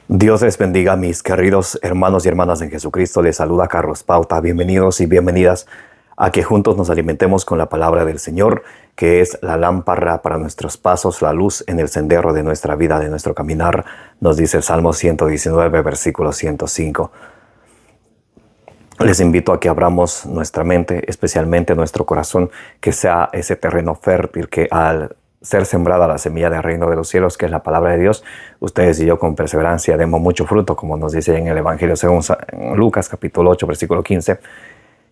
Dios les bendiga, mis queridos hermanos y hermanas en Jesucristo. Les saluda Carlos Pauta. Bienvenidos y bienvenidas a que juntos nos alimentemos con la palabra del Señor, que es la lámpara para nuestros pasos, la luz en el sendero de nuestra vida, de nuestro caminar, nos dice el Salmo 119, versículo 105. Les invito a que abramos nuestra mente, especialmente nuestro corazón, que sea ese terreno fértil que al ser sembrada la semilla del reino de los cielos, que es la palabra de Dios, ustedes y yo con perseverancia demos mucho fruto, como nos dice en el Evangelio según Lucas capítulo 8, versículo 15,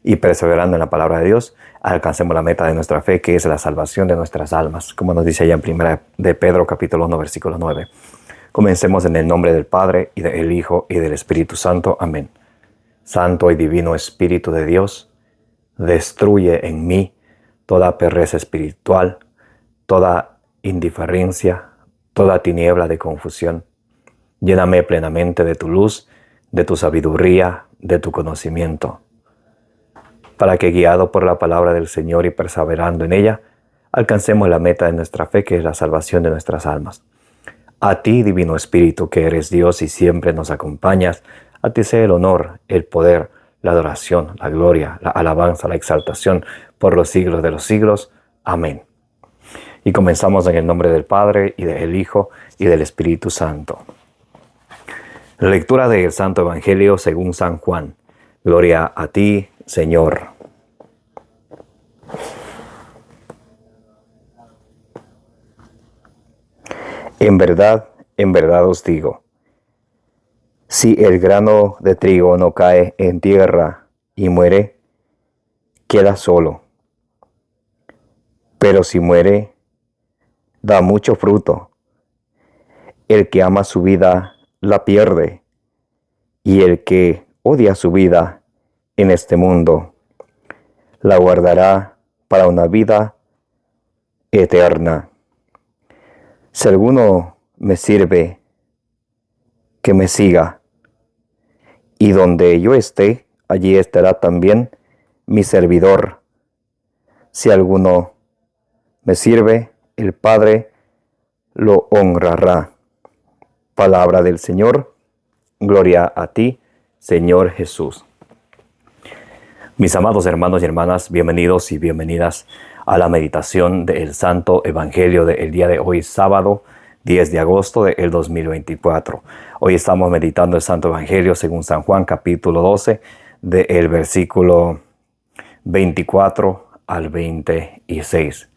y perseverando en la palabra de Dios, alcancemos la meta de nuestra fe, que es la salvación de nuestras almas, como nos dice allá en primera de Pedro capítulo 1, versículo 9. Comencemos en el nombre del Padre, y del Hijo, y del Espíritu Santo. Amén. Santo y divino Espíritu de Dios, destruye en mí toda pereza espiritual, toda indiferencia, toda tiniebla de confusión. Lléname plenamente de tu luz, de tu sabiduría, de tu conocimiento, para que, guiado por la palabra del Señor y perseverando en ella, alcancemos la meta de nuestra fe, que es la salvación de nuestras almas. A ti, divino Espíritu, que eres Dios y siempre nos acompañas, a ti sea el honor, el poder, la adoración, la gloria, la alabanza, la exaltación por los siglos de los siglos. Amén. Y comenzamos en el nombre del Padre, y del Hijo, y del Espíritu Santo. Lectura del Santo Evangelio según San Juan. Gloria a ti, Señor. En verdad os digo, si el grano de trigo no cae en tierra y muere, queda solo. Pero si muere, da mucho fruto. El que ama su vida la pierde, y el que odia su vida en este mundo la guardará para una vida eterna. Si alguno me sirve, que me siga, y donde yo esté, allí estará también mi servidor. Si alguno me sirve, el Padre lo honrará. Palabra del Señor. Gloria a ti, Señor Jesús. Mis amados hermanos y hermanas, bienvenidos y bienvenidas a la meditación del Santo Evangelio del día de hoy, sábado 10 de agosto del 2024. Hoy estamos meditando el Santo Evangelio según San Juan, capítulo 12, del versículo 24 al 26,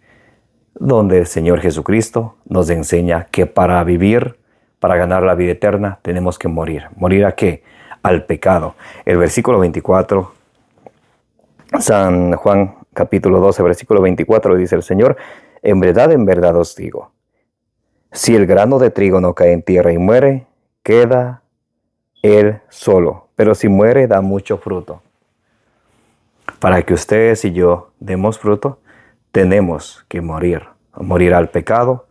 donde el Señor Jesucristo nos enseña que para vivir, para ganar la vida eterna, tenemos que morir. ¿Morir a qué? Al pecado. El versículo 24, San Juan capítulo 12, versículo 24, dice el Señor: en verdad os digo, si el grano de trigo no cae en tierra y muere, queda él solo, pero si muere, da mucho fruto. Para que ustedes y yo demos fruto, tenemos que morir al pecado,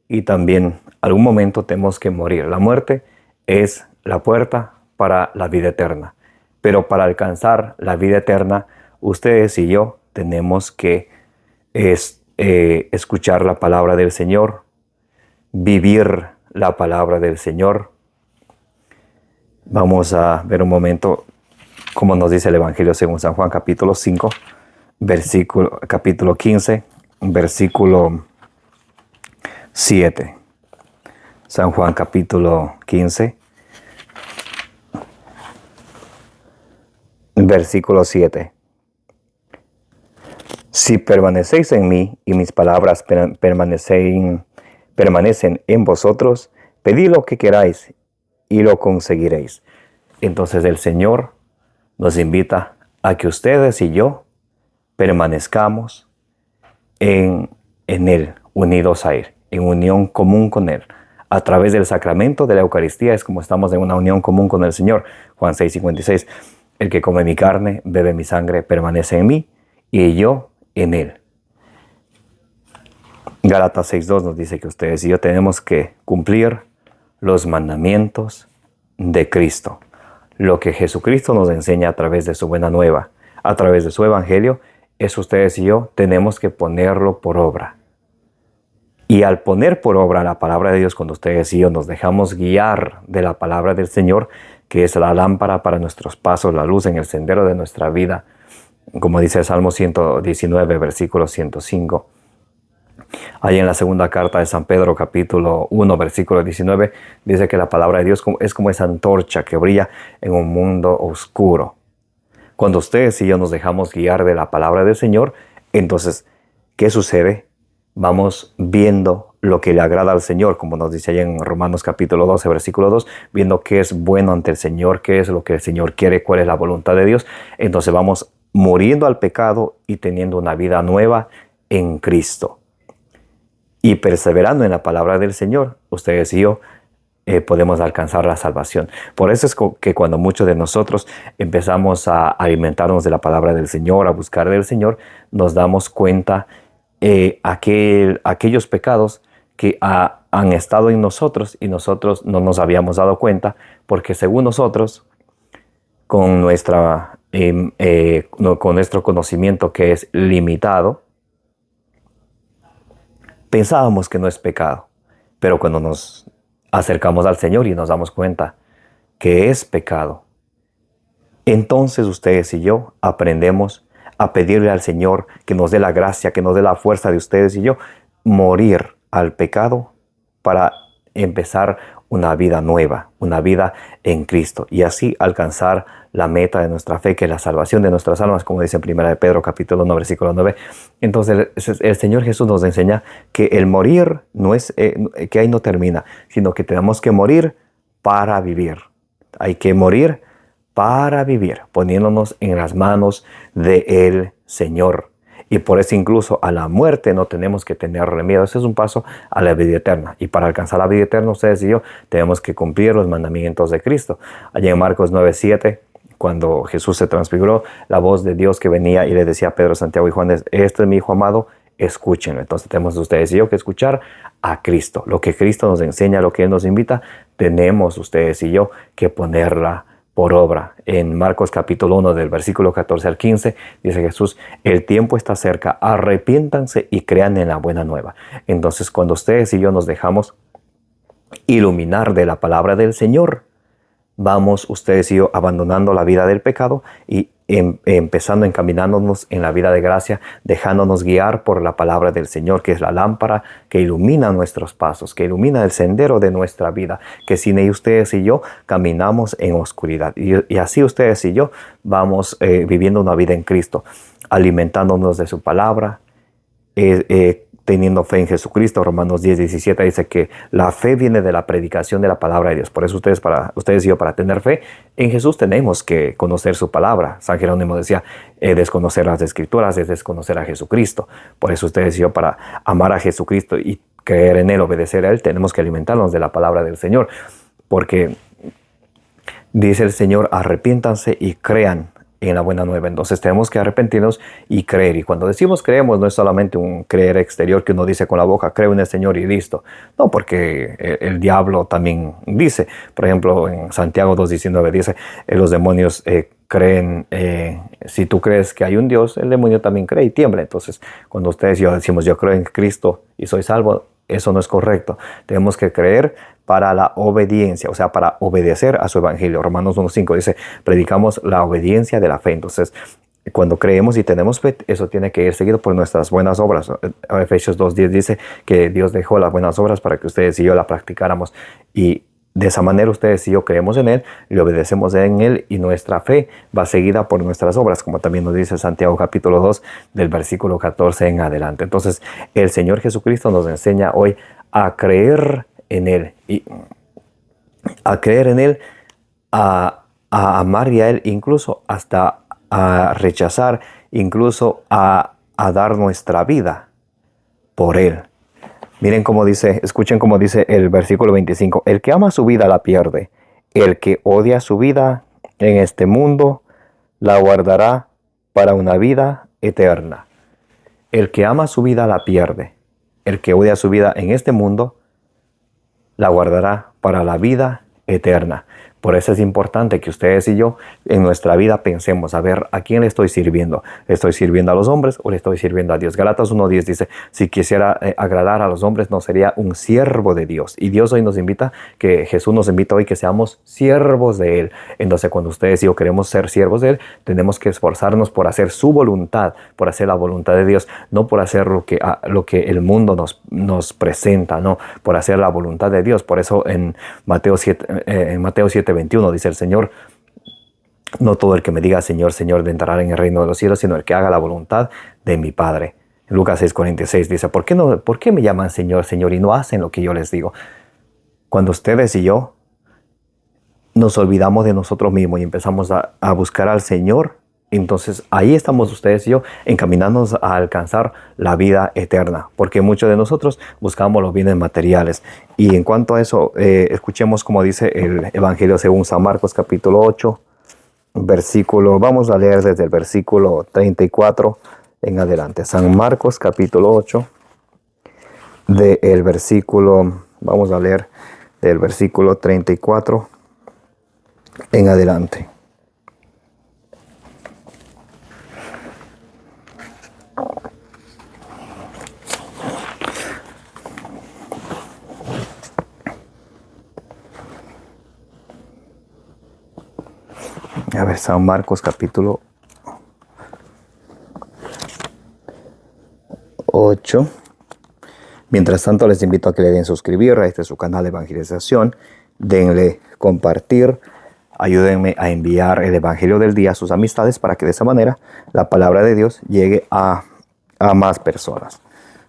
y también algún momento tenemos que morir. La muerte es la puerta para la vida eterna, pero para alcanzar la vida eterna, ustedes y yo tenemos que escuchar la palabra del Señor, vivir la palabra del Señor. Vamos a ver un momento como nos dice el Evangelio según San Juan, capítulo 5, capítulo 15, versículo 7. San Juan, capítulo 15, versículo 7. Si permanecéis en mí y mis palabras permanecen en vosotros, pedid lo que queráis y lo conseguiréis. Entonces el Señor nos invita a que ustedes y yo permanezcamos en Él, unidos a Él, en unión común con Él. A través del sacramento de la Eucaristía es como estamos en una unión común con el Señor. Juan 6:56. El que come mi carne, bebe mi sangre, permanece en mí y yo en Él. Gálatas 6:2 nos dice que ustedes y yo tenemos que cumplir los mandamientos de Cristo. Lo que Jesucristo nos enseña a través de su buena nueva, a través de su evangelio, es ustedes y yo tenemos que ponerlo por obra. Y al poner por obra la palabra de Dios, cuando ustedes y yo nos dejamos guiar de la palabra del Señor, que es la lámpara para nuestros pasos, la luz en el sendero de nuestra vida, como dice el Salmo 119, versículo 105. Ahí en la segunda carta de San Pedro, capítulo 1, versículo 19, dice que la palabra de Dios es como esa antorcha que brilla en un mundo oscuro. Cuando ustedes y yo nos dejamos guiar de la palabra del Señor, entonces, ¿qué sucede? Vamos viendo lo que le agrada al Señor, como nos dice ahí en Romanos capítulo 12, versículo 2, viendo qué es bueno ante el Señor, qué es lo que el Señor quiere, cuál es la voluntad de Dios. Entonces vamos muriendo al pecado y teniendo una vida nueva en Cristo. Y perseverando en la palabra del Señor, ustedes y yo podemos alcanzar la salvación. Por eso es que cuando muchos de nosotros empezamos a alimentarnos de la palabra del Señor, a buscar del Señor, nos damos cuenta aquellos pecados que han estado en nosotros y nosotros no nos habíamos dado cuenta, porque según nosotros, con nuestro conocimiento que es limitado, pensábamos que no es pecado. Pero cuando nos acercamos al Señor y nos damos cuenta que es pecado, entonces ustedes y yo aprendemos a pedirle al Señor que nos dé la gracia, que nos dé la fuerza de ustedes y yo, morir al pecado para empezar una vida nueva, una vida en Cristo, y así alcanzar la meta de nuestra fe, que es la salvación de nuestras almas, como dice en 1 de Pedro capítulo 1, versículo 9. Entonces el Señor Jesús nos enseña que el morir no es, que ahí no termina, sino que tenemos que morir para vivir. Hay que morir para vivir, poniéndonos en las manos del Señor. Y por eso incluso a la muerte no tenemos que tener miedo. Ese es un paso a la vida eterna. Y para alcanzar la vida eterna, ustedes y yo tenemos que cumplir los mandamientos de Cristo. Allí en Marcos 9:7, cuando Jesús se transfiguró, la voz de Dios que venía y le decía a Pedro, Santiago y Juan, este es mi Hijo amado, escúchenlo. Entonces tenemos ustedes y yo que escuchar a Cristo. Lo que Cristo nos enseña, lo que Él nos invita, tenemos ustedes y yo que ponerla por obra. En Marcos capítulo 1 del versículo 14 al 15 dice Jesús, el tiempo está cerca, arrepiéntanse y crean en la buena nueva. Entonces cuando ustedes y yo nos dejamos iluminar de la palabra del Señor, vamos ustedes y yo abandonando la vida del pecado y empezando encaminándonos en la vida de gracia, dejándonos guiar por la palabra del Señor, que es la lámpara que ilumina nuestros pasos, que ilumina el sendero de nuestra vida, que sin ella ustedes y yo caminamos en oscuridad. Y así ustedes y yo vamos viviendo una vida en Cristo, alimentándonos de su palabra, teniendo fe en Jesucristo. Romanos 10:17 dice que la fe viene de la predicación de la palabra de Dios. Por eso ustedes y yo, para tener fe en Jesús, tenemos que conocer su palabra. San Jerónimo decía, desconocer las Escrituras es desconocer a Jesucristo. Por eso ustedes y yo, para amar a Jesucristo y creer en Él, obedecer a Él, tenemos que alimentarnos de la palabra del Señor. Porque dice el Señor, arrepiéntanse y crean en la buena nueva. Entonces tenemos que arrepentirnos y creer. Y cuando decimos creemos, no es solamente un creer exterior que uno dice con la boca, creo en el Señor y listo. No, porque el diablo también dice, por ejemplo, en Santiago 2:19 dice, los demonios creen, si tú crees que hay un Dios, el demonio también cree y tiembla. Entonces, cuando ustedes y yo decimos, yo creo en Cristo y soy salvo, eso no es correcto. Tenemos que creer para la obediencia, o sea, para obedecer a su evangelio. Romanos 1:5 dice, predicamos la obediencia de la fe. Entonces, cuando creemos y tenemos fe, eso tiene que ir seguido por nuestras buenas obras. Efesios 2:10 dice que Dios dejó las buenas obras para que ustedes y yo la practicáramos. Y de esa manera ustedes y yo creemos en Él, le obedecemos en Él y nuestra fe va seguida por nuestras obras, como también nos dice Santiago capítulo 2 del versículo 14 en adelante. Entonces, el Señor Jesucristo nos enseña hoy a creer en Él, y a creer en Él, a amar a Él, incluso hasta a rechazar, incluso a dar nuestra vida por Él. Miren cómo dice, escuchen cómo dice el versículo 25. El que ama su vida la pierde. El que odia su vida en este mundo la guardará para una vida eterna. El que ama su vida la pierde. El que odia su vida en este mundo la guardará para la vida eterna. Por eso es importante que ustedes y yo en nuestra vida pensemos, a ver, ¿a quién le estoy sirviendo? ¿Le estoy sirviendo a los hombres o le estoy sirviendo a Dios? Gálatas 1:10 dice, si quisiera agradar a los hombres, no sería un siervo de Dios. Y Dios hoy nos invita, que Jesús nos invita hoy que seamos siervos de Él. Entonces, cuando ustedes y yo queremos ser siervos de Él, tenemos que esforzarnos por hacer su voluntad, por hacer la voluntad de Dios, no por hacer lo que el mundo nos presenta, no, por hacer la voluntad de Dios. Por eso en Mateo 7:21 dice el Señor, no todo el que me diga Señor, Señor entrará en el reino de los cielos, sino el que haga la voluntad de mi Padre. En Lucas 6:46 dice, ¿por qué me llaman Señor, Señor y no hacen lo que yo les digo? Cuando ustedes y yo nos olvidamos de nosotros mismos y empezamos a buscar al Señor, entonces ahí estamos ustedes y yo encaminándonos a alcanzar la vida eterna, porque muchos de nosotros buscamos los bienes materiales. Y en cuanto a eso, escuchemos como dice el Evangelio según San Marcos capítulo 8, vamos a leer desde el versículo 34 en adelante. San Marcos capítulo 8, vamos a leer del versículo 34 en adelante. A ver, San Marcos capítulo 8. Mientras tanto, les invito a que le den suscribir a su canal de evangelización. Denle compartir. Ayúdenme a enviar el Evangelio del día a sus amistades para que de esa manera la palabra de Dios llegue a más personas.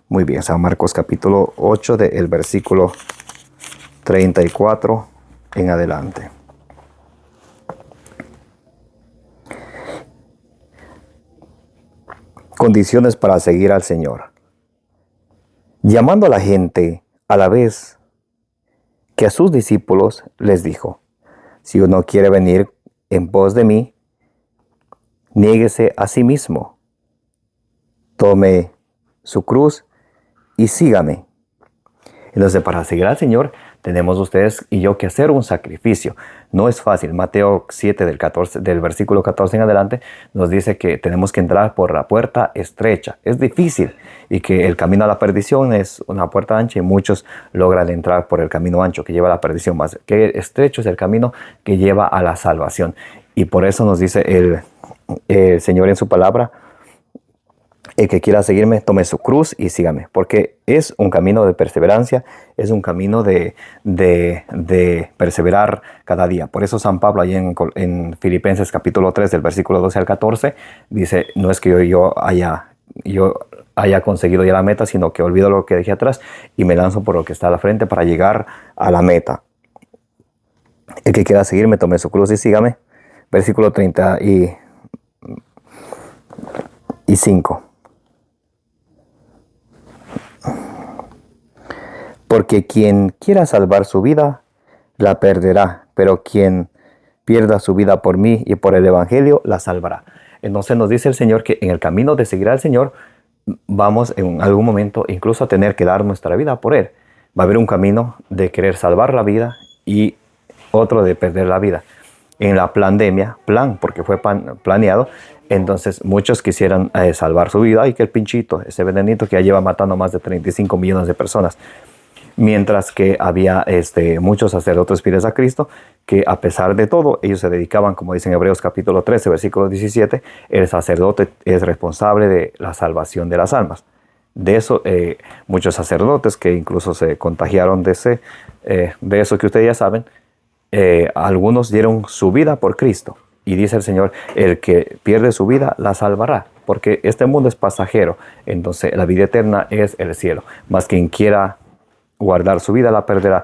Muy bien, San Marcos capítulo 8 del versículo 34 en adelante. Condiciones para seguir al Señor. Llamando a la gente a la vez que a sus discípulos les dijo, si uno quiere venir en pos de mí, niéguese a sí mismo, tome su cruz y sígame. Entonces, para seguir al Señor, tenemos ustedes y yo que hacer un sacrificio. No es fácil. Mateo 7 del versículo 14 en adelante nos dice que tenemos que entrar por la puerta estrecha. Es difícil y que el camino a la perdición es una puerta ancha y muchos logran entrar por el camino ancho que lleva a la perdición, más que estrecho es el camino que lleva a la salvación. Y por eso nos dice el Señor en su palabra, el que quiera seguirme, tome su cruz y sígame, porque es un camino de perseverancia, es un camino de perseverar cada día. Por eso San Pablo, allí en Filipenses capítulo 3, del versículo 12 al 14, dice, no es que yo haya conseguido ya la meta, sino que olvido lo que dejé atrás y me lanzo por lo que está a la frente para llegar a la meta. El que quiera seguirme, tome su cruz y sígame. Versículo 35. Porque quien quiera salvar su vida, la perderá, pero quien pierda su vida por mí y por el Evangelio, la salvará. Entonces nos dice el Señor que en el camino de seguir al Señor, vamos en algún momento incluso a tener que dar nuestra vida por Él. Va a haber un camino de querer salvar la vida y otro de perder la vida. En la pandemia, porque fue planeado, entonces muchos quisieran salvar su vida y que el pinchito, ese venenito que ya lleva matando a más de 35 millones de personas. Mientras que había muchos sacerdotes fieles a Cristo que a pesar de todo, ellos se dedicaban, como dice en Hebreos capítulo 13, versículo 17, el sacerdote es responsable de la salvación de las almas. De eso, muchos sacerdotes que incluso se contagiaron de eso que ustedes ya saben, algunos dieron su vida por Cristo. Y dice el Señor, el que pierde su vida la salvará, porque este mundo es pasajero. Entonces la vida eterna es el cielo. Mas quien quiera guardar su vida la perderá.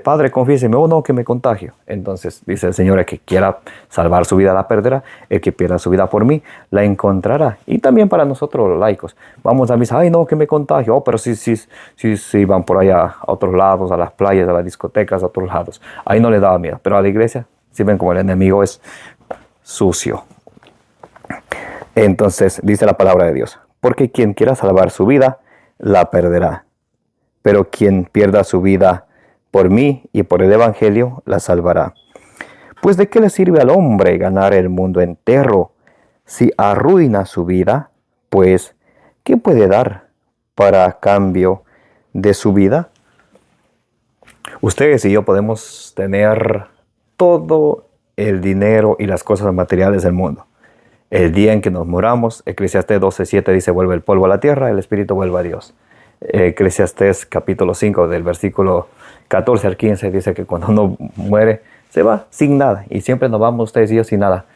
Padre, confiéseme, no, que me contagio. Entonces dice el Señor, el que quiera salvar su vida la perderá, el que pierda su vida por mí la encontrará. Y también para nosotros los laicos, vamos a misa, no, que me contagio, pero sí van por allá a otros lados, a las playas, a las discotecas, a otros lados. Ahí no le daba miedo, pero a la iglesia sí ven como el enemigo es sucio. Entonces dice la palabra de Dios, porque quien quiera salvar su vida la perderá, pero quien pierda su vida por mí y por el Evangelio la salvará. Pues ¿de qué le sirve al hombre ganar el mundo entero si arruina su vida? Pues, ¿qué puede dar para cambio de su vida? Ustedes y yo podemos tener todo el dinero y las cosas materiales del mundo. El día en que nos muramos, Eclesiastés 12:7 dice, vuelve el polvo a la tierra, el espíritu vuelve a Dios. Eclesiastés capítulo 5 del versículo 14 al 15 dice que cuando uno muere se va sin nada, y siempre nos vamos ustedes y yo sin nada,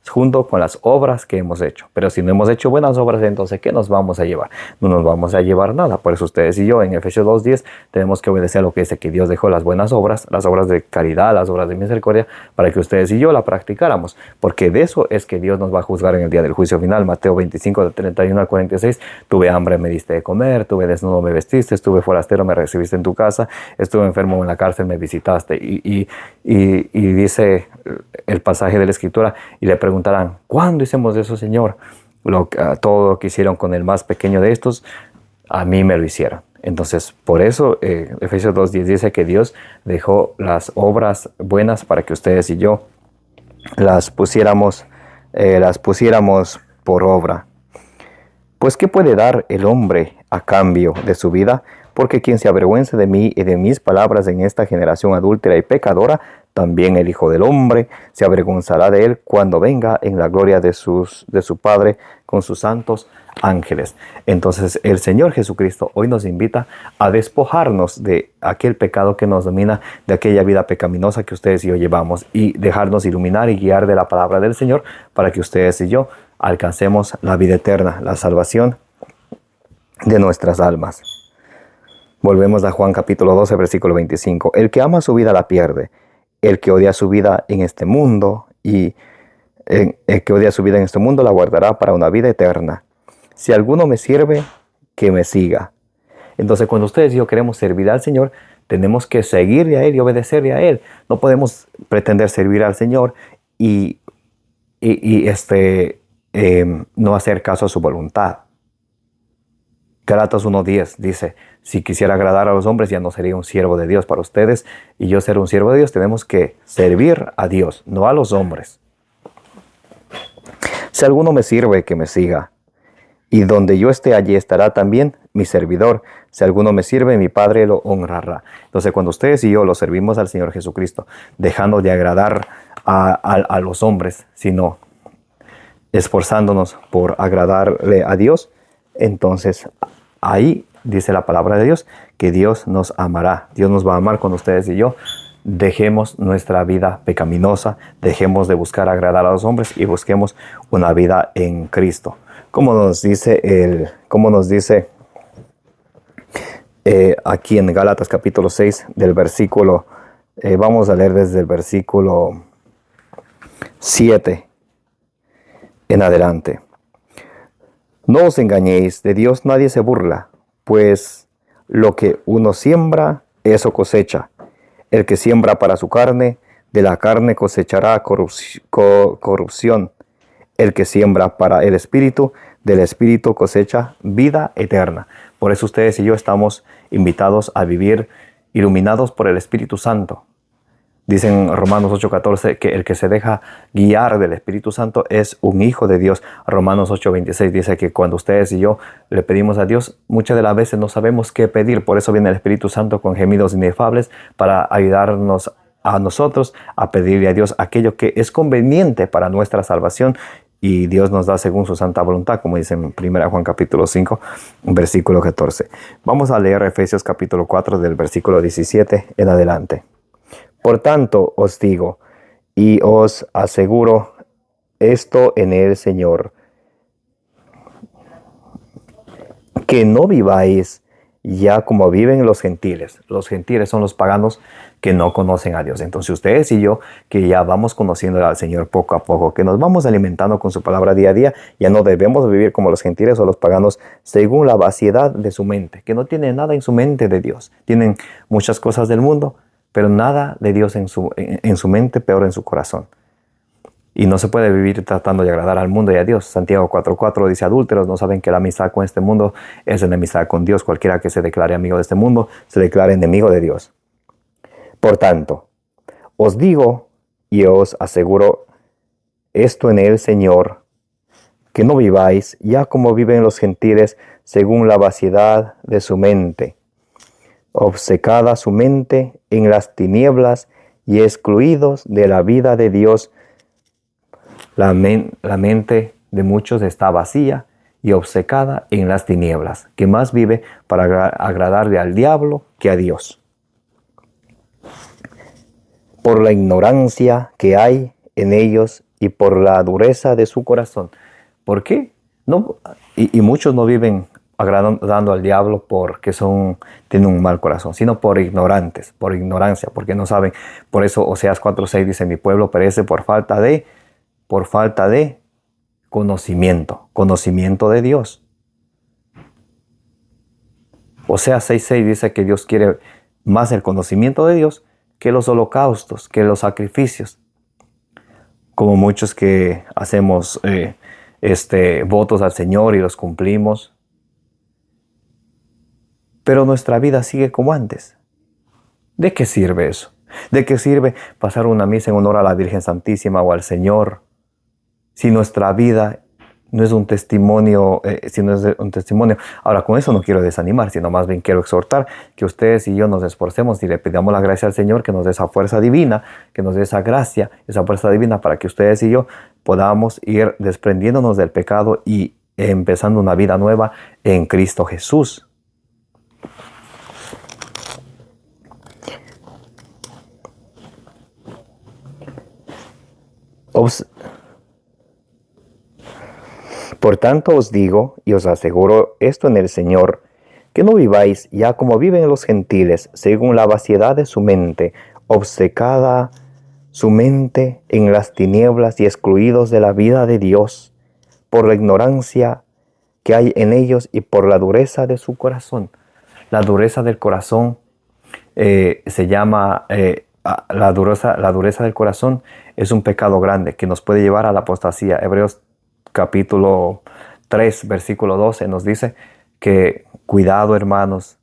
junto con las obras que hemos hecho. Pero si no hemos hecho buenas obras, entonces ¿qué nos vamos a llevar? No nos vamos a llevar nada. Por eso ustedes y yo en Efesios 2:10 tenemos que obedecer a lo que dice, que Dios dejó las buenas obras, las obras de caridad, las obras de misericordia, para que ustedes y yo la practicáramos, porque de eso es que Dios nos va a juzgar en el día del juicio final. Mateo 25 de 31 al 46, tuve hambre, me diste de comer, tuve desnudo, me vestiste, estuve forastero, me recibiste en tu casa, estuve enfermo en la cárcel, me visitaste. Y dice el pasaje de la Escritura, y le preguntarán, ¿cuándo hicimos eso, Señor? Todo lo que hicieron con el más pequeño de estos, a mí me lo hicieron. Entonces, por eso Efesios 2:10 dice que Dios dejó las obras buenas para que ustedes y yo las pusiéramos por obra. Pues, ¿qué puede dar el hombre a cambio de su vida? Porque quien se avergüence de mí y de mis palabras en esta generación adúltera y pecadora, también el Hijo del Hombre se avergonzará de él cuando venga en la gloria de su Padre con sus santos ángeles. Entonces el Señor Jesucristo hoy nos invita a despojarnos de aquel pecado que nos domina, de aquella vida pecaminosa que ustedes y yo llevamos, y dejarnos iluminar y guiar de la palabra del Señor para que ustedes y yo alcancemos la vida eterna, la salvación de nuestras almas. Volvemos a Juan capítulo 12, versículo 25. El que ama su vida la pierde. El que odia su vida en este mundo la guardará para una vida eterna. Si alguno me sirve, que me siga. Entonces, cuando ustedes y yo queremos servir al Señor, tenemos que seguirle a Él y obedecerle a Él. No podemos pretender servir al Señor y no hacer caso a su voluntad. Gálatas 1:10 dice, si quisiera agradar a los hombres, ya no sería un siervo de Dios. Para ustedes y yo ser un siervo de Dios, tenemos que servir a Dios, no a los hombres. Si alguno me sirve, que me siga. Y donde yo esté, allí estará también mi servidor. Si alguno me sirve, mi Padre lo honrará. Entonces, cuando ustedes y yo lo servimos al Señor Jesucristo, dejando de agradar a los hombres, sino esforzándonos por agradarle a Dios, entonces ahí dice la palabra de Dios que Dios nos amará. Dios nos va a amar cuando ustedes y yo dejemos nuestra vida pecaminosa, dejemos de buscar agradar a los hombres y busquemos una vida en Cristo. Como nos dice aquí en Gálatas capítulo 6 del versículo, vamos a leer desde el versículo 7 en adelante. No os engañéis, de Dios nadie se burla, pues lo que uno siembra, eso cosecha. El que siembra para su carne, de la carne cosechará corrupción. El que siembra para el Espíritu, del Espíritu cosecha vida eterna. Por eso ustedes y yo estamos invitados a vivir iluminados por el Espíritu Santo. Dicen Romanos 8:14 que el que se deja guiar del Espíritu Santo es un hijo de Dios. Romanos 8:26 dice que cuando ustedes y yo le pedimos a Dios, muchas de las veces no sabemos qué pedir. Por eso viene el Espíritu Santo con gemidos inefables para ayudarnos a nosotros a pedirle a Dios aquello que es conveniente para nuestra salvación. Y Dios nos da según su santa voluntad, como dice en 1 Juan capítulo 5, versículo 14. Vamos a leer Efesios capítulo 4 del versículo 17 en adelante. Por tanto os digo y os aseguro esto en el Señor, que no viváis ya como viven los gentiles. Los gentiles son los paganos que no conocen a Dios. Entonces ustedes y yo, que ya vamos conociendo al Señor poco a poco, que nos vamos alimentando con su palabra día a día, ya no debemos vivir como los gentiles o los paganos según la vaciedad de su mente, que no tienen nada en su mente de Dios. Tienen muchas cosas del mundo, pero nada de Dios en su mente, peor en su corazón. Y no se puede vivir tratando de agradar al mundo y a Dios. Santiago 4:4 dice, adúlteros, ¿no saben que la amistad con este mundo es enemistad con Dios? Cualquiera que se declare amigo de este mundo, se declare enemigo de Dios. Por tanto, os digo y os aseguro esto en el Señor, que no viváis ya como viven los gentiles según la vaciedad de su mente, obcecada su mente en las tinieblas y excluidos de la vida de Dios. La mente de muchos está vacía y obcecada en las tinieblas, que más vive para agradarle al diablo que a Dios. Por la ignorancia que hay en ellos y por la dureza de su corazón. ¿Por qué? No, y muchos no viven agradando al diablo porque tienen un mal corazón, sino por ignorantes, por ignorancia, porque no saben. Por eso Oseas 4:6 dice: mi pueblo perece por falta de conocimiento de Dios. Oseas 6:6 dice que Dios quiere más el conocimiento de Dios que los holocaustos, que los sacrificios. Como muchos que hacemos votos al Señor y los cumplimos, pero nuestra vida sigue como antes. ¿De qué sirve eso? ¿De qué sirve pasar una misa en honor a la Virgen Santísima o al Señor si nuestra vida no es un testimonio? Ahora, con eso no quiero desanimar, sino más bien quiero exhortar que ustedes y yo nos esforcemos y le pidamos la gracia al Señor que nos dé esa fuerza divina, que nos dé esa gracia, esa fuerza divina para que ustedes y yo podamos ir desprendiéndonos del pecado y empezando una vida nueva en Cristo Jesús. Por tanto os digo y os aseguro esto en el Señor, que no viváis ya como viven los gentiles, según la vaciedad de su mente, obcecada su mente en las tinieblas y excluidos de la vida de Dios, por la ignorancia que hay en ellos y por la dureza de su corazón. La dureza del corazón se llama... la dureza del corazón es un pecado grande que nos puede llevar a la apostasía. Hebreos capítulo 3, versículo 12 nos dice que cuidado, hermanos,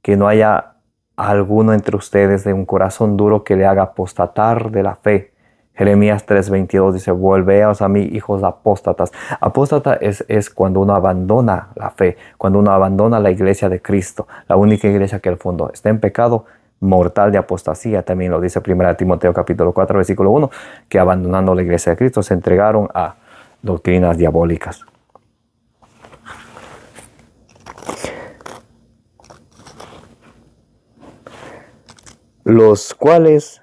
que no haya alguno entre ustedes de un corazón duro que le haga apostatar de la fe. Jeremías 3:22 dice: volveos a mí, hijos apóstatas. Apóstata es cuando uno abandona la fe, cuando uno abandona la iglesia de Cristo, la única iglesia que al fondo está en pecado mortal de apostasía. También lo dice 1 Timoteo capítulo 4, versículo 1, que abandonando la iglesia de Cristo se entregaron a doctrinas diabólicas. Los cuales,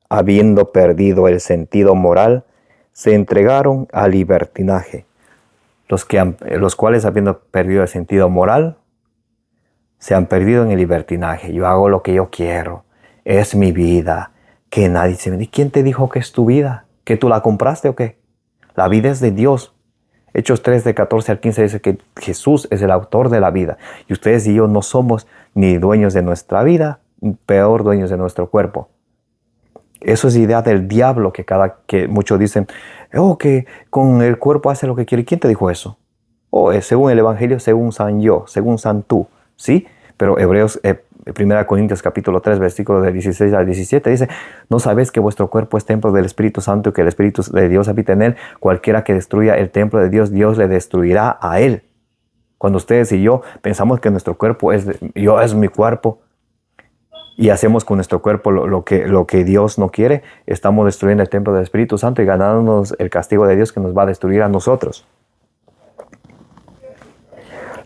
habiendo perdido el sentido moral, se entregaron al libertinaje. Los cuales, habiendo perdido el sentido moral, se han perdido en el libertinaje. Yo hago lo que yo quiero. Es mi vida. Que nadie se me dice: ¿quién te dijo que es tu vida? ¿Que tú la compraste o qué? La vida es de Dios. Hechos 3, de 14 al 15 dice que Jesús es el autor de la vida. Y ustedes y yo no somos ni dueños de nuestra vida, peor dueños de nuestro cuerpo. Eso es idea del diablo que muchos dicen: que con el cuerpo hace lo que quiere. ¿Quién te dijo eso? Según el Evangelio, según San yo, según San tú. ¿Sí? Pero 1 Corintios capítulo 3, versículos de 16 al 17 dice: ¿no sabéis que vuestro cuerpo es templo del Espíritu Santo y que el Espíritu de Dios habita en él? Cualquiera que destruya el templo de Dios, Dios le destruirá a él. Cuando ustedes y yo pensamos que nuestro cuerpo es mi cuerpo y hacemos con nuestro cuerpo lo que Dios no quiere, estamos destruyendo el templo del Espíritu Santo y ganándonos el castigo de Dios que nos va a destruir a nosotros.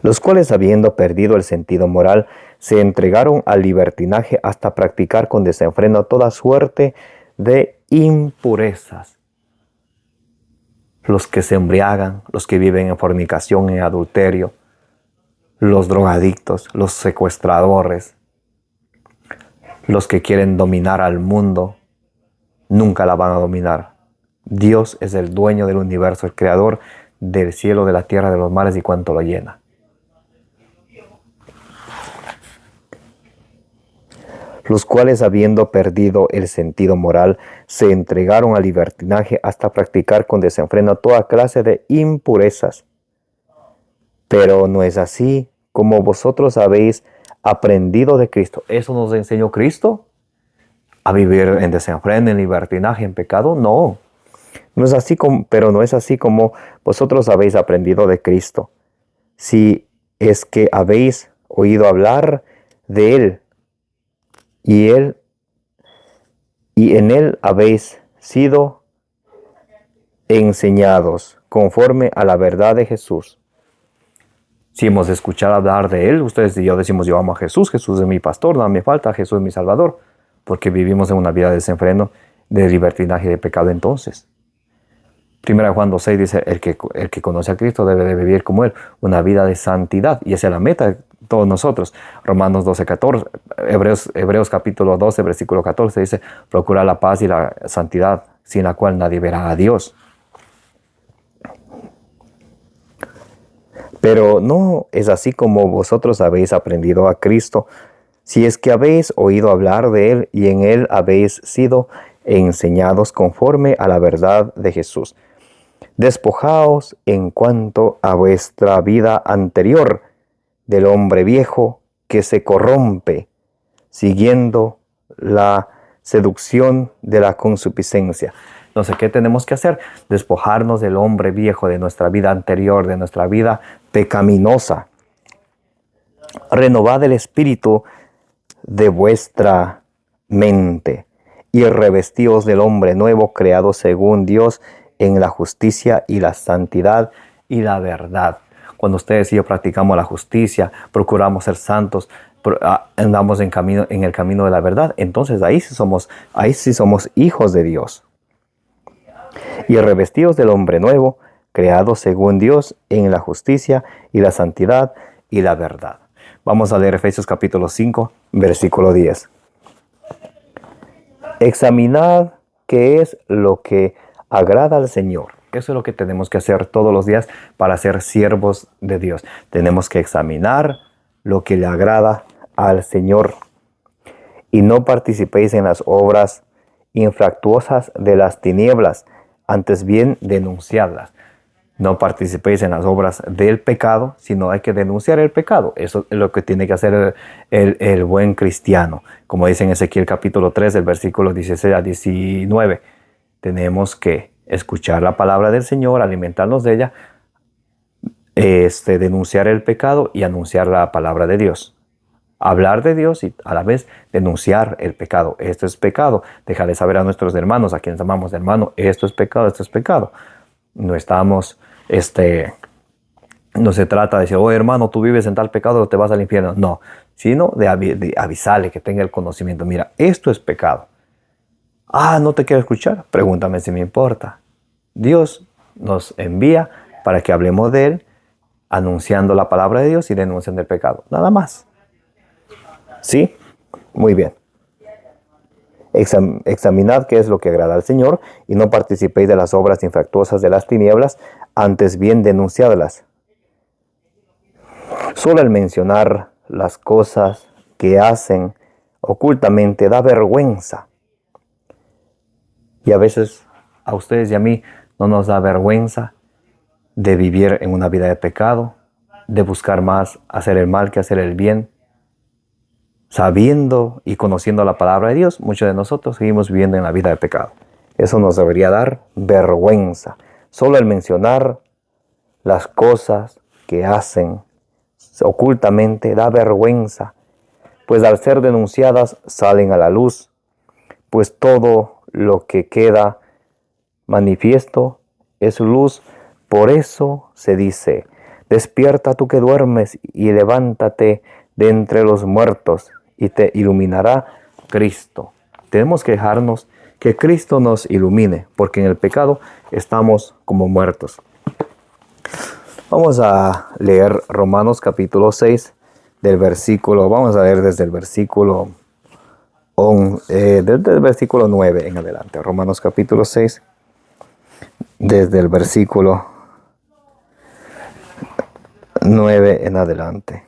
Los cuales, habiendo perdido el sentido moral, se entregaron al libertinaje hasta practicar con desenfreno toda suerte de impurezas. Los que se embriagan, los que viven en fornicación, en adulterio, los drogadictos, los secuestradores, los que quieren dominar al mundo, nunca la van a dominar. Dios es el dueño del universo, el creador del cielo, de la tierra, de los mares y cuanto lo llena. Los cuales, habiendo perdido el sentido moral, se entregaron al libertinaje hasta practicar con desenfreno toda clase de impurezas. Pero no es así como vosotros habéis aprendido de Cristo. ¿Eso nos enseñó Cristo? a vivir en desenfreno, en libertinaje, en pecado. No, no es así pero no es así como vosotros habéis aprendido de Cristo. Si es que habéis oído hablar de Él y en Él habéis sido enseñados conforme a la verdad de Jesús. Si hemos escuchado hablar de Él, ustedes y yo decimos: yo amo a Jesús, Jesús es mi pastor, nada me falta, Jesús es mi salvador, porque vivimos en una vida de desenfreno, de libertinaje y de pecado. Entonces, 1 Juan 2:6 dice: el que conoce a Cristo debe de vivir como Él, una vida de santidad, y esa es la meta de todos nosotros. Romanos 12:14, Hebreos capítulo 12, versículo 14 dice: procura la paz y la santidad, sin la cual nadie verá a Dios. Pero no es así como vosotros habéis aprendido a Cristo, si es que habéis oído hablar de Él y en Él habéis sido enseñados conforme a la verdad de Jesús. Despojaos en cuanto a vuestra vida anterior del hombre viejo que se corrompe, siguiendo la seducción de la concupiscencia. Entonces, ¿qué tenemos que hacer? Despojarnos del hombre viejo, de nuestra vida anterior, de nuestra vida pecaminosa. Renovad el espíritu de vuestra mente y revestíos del hombre nuevo, creado según Dios en la justicia y la santidad y la verdad. Cuando ustedes y yo practicamos la justicia, procuramos ser santos, andamos en el camino de la verdad, entonces ahí sí somos hijos de Dios. Y revestidos del hombre nuevo, creado según Dios en la justicia y la santidad y la verdad. Vamos a leer Efesios capítulo 5, versículo 10. Examinad qué es lo que agrada al Señor. Eso es lo que tenemos que hacer todos los días para ser siervos de Dios. Tenemos que examinar lo que le agrada al Señor. Y no participéis en las obras infructuosas de las tinieblas, antes bien denunciadlas. No participéis en las obras del pecado, sino hay que denunciar el pecado. Eso es lo que tiene que hacer el buen cristiano. Como dice en Ezequiel capítulo 3, del versículo 16 a 19. Tenemos que escuchar la palabra del Señor, alimentarnos de ella, denunciar el pecado y anunciar la palabra de Dios. Hablar de Dios y a la vez denunciar el pecado. Esto es pecado. Dejarle saber a nuestros hermanos, a quienes amamos, hermano, esto es pecado, esto es pecado. No estamos, no se trata de decir: oh hermano, tú vives en tal pecado, te vas al infierno. No, sino de avisarle, que tenga el conocimiento. Mira, esto es pecado. Ah, ¿no te quiero escuchar? Pregúntame si me importa. Dios nos envía para que hablemos de Él, anunciando la palabra de Dios y denunciando el pecado. Nada más. ¿Sí? Muy bien. Examinad qué es lo que agrada al Señor y no participéis de las obras infructuosas de las tinieblas, antes bien denunciadlas. Solo el mencionar las cosas que hacen ocultamente da vergüenza. Y a veces a ustedes y a mí no nos da vergüenza de vivir en una vida de pecado, de buscar más hacer el mal que hacer el bien. Sabiendo y conociendo la palabra de Dios, muchos de nosotros seguimos viviendo en la vida de pecado. Eso nos debería dar vergüenza. Solo el mencionar las cosas que hacen ocultamente da vergüenza, pues al ser denunciadas salen a la luz, pues todo lo que queda manifiesto es luz. Por eso se dice: despierta tú que duermes y levántate de entre los muertos y te iluminará Cristo. Tenemos que dejarnos que Cristo nos ilumine, porque en el pecado estamos como muertos. Vamos a leer Romanos capítulo 6 vamos a leer desde el versículo 9 en adelante. Romanos capítulo 6, desde el versículo 9 en adelante.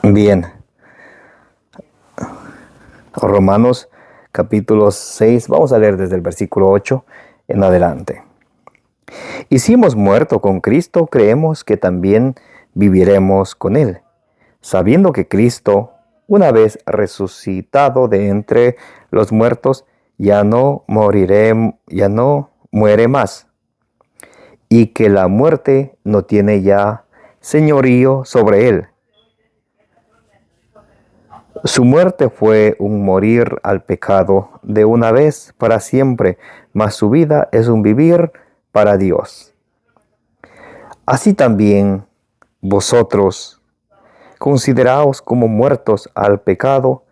Bien. Romanos capítulo 6, vamos a leer desde el versículo 8 en adelante. Y si hemos muerto con Cristo, creemos que también viviremos con Él, sabiendo que Cristo, una vez resucitado de entre los muertos, ya no muere más, y que la muerte no tiene ya señorío sobre Él. Su muerte fue un morir al pecado de una vez para siempre, mas su vida es un vivir para Dios. Así también vosotros, consideraos como muertos al pecado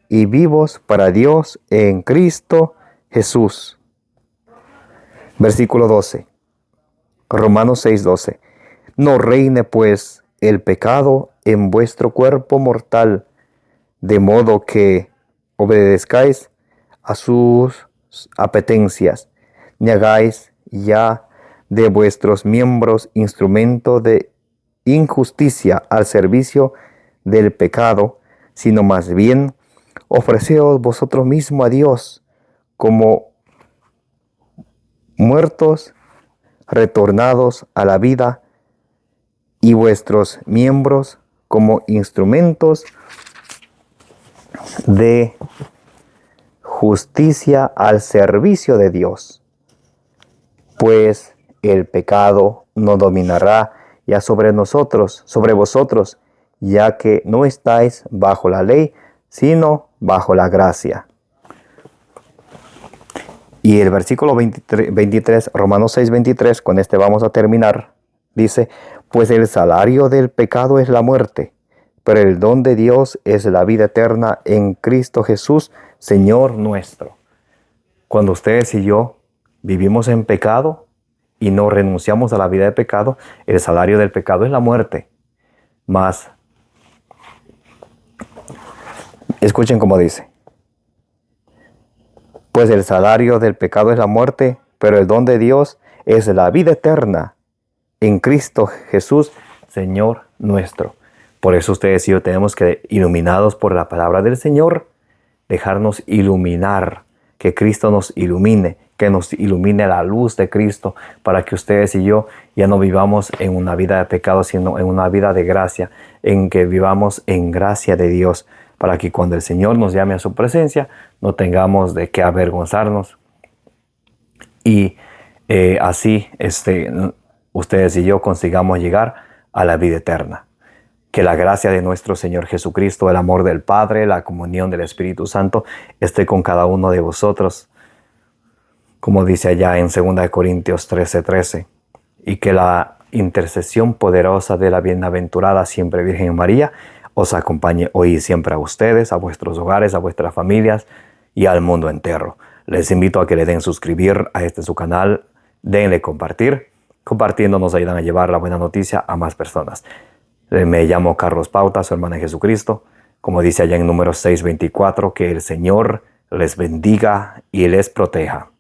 y vivos para Dios en Cristo Jesús. Versículo 12. Romanos 6:12. No reine pues el pecado en vuestro cuerpo mortal, de modo que obedezcáis a sus apetencias, ni hagáis ya de vuestros miembros instrumento de injusticia al servicio del pecado, sino más bien ofreceos vosotros mismos a Dios como muertos, retornados a la vida, y vuestros miembros como instrumentos de justicia al servicio de Dios. Pues el pecado no dominará ya sobre nosotros, sobre vosotros, ya que no estáis bajo la ley, sino bajo la gracia. Y el versículo 23, Romanos 6:23, con este vamos a terminar, dice: pues el salario del pecado es la muerte, pero el don de Dios es la vida eterna en Cristo Jesús, Señor nuestro. Cuando ustedes y yo vivimos en pecado y no renunciamos a la vida de pecado, el salario del pecado es la muerte. Mas, escuchen cómo dice: pues el salario del pecado es la muerte, pero el don de Dios es la vida eterna en Cristo Jesús, Señor nuestro. Por eso ustedes y yo tenemos que, iluminados por la palabra del Señor, dejarnos iluminar, que Cristo nos ilumine, que nos ilumine la luz de Cristo, para que ustedes y yo ya no vivamos en una vida de pecado, sino en una vida de gracia, en que vivamos en gracia de Dios, para que cuando el Señor nos llame a su presencia, no tengamos de qué avergonzarnos. Y así ustedes y yo consigamos llegar a la vida eterna. Que la gracia de nuestro Señor Jesucristo, el amor del Padre, la comunión del Espíritu Santo esté con cada uno de vosotros, como dice allá en 2 Corintios 13:13, y que la intercesión poderosa de la bienaventurada siempre Virgen María os acompañe hoy y siempre a ustedes, a vuestros hogares, a vuestras familias y al mundo entero. Les invito a que le den suscribir a su canal, denle compartir. Compartiendo nos ayudan a llevar la buena noticia a más personas. Me llamo Carlos Pauta, su hermano en Jesucristo. Como dice allá en Números 6:24, que el Señor les bendiga y les proteja.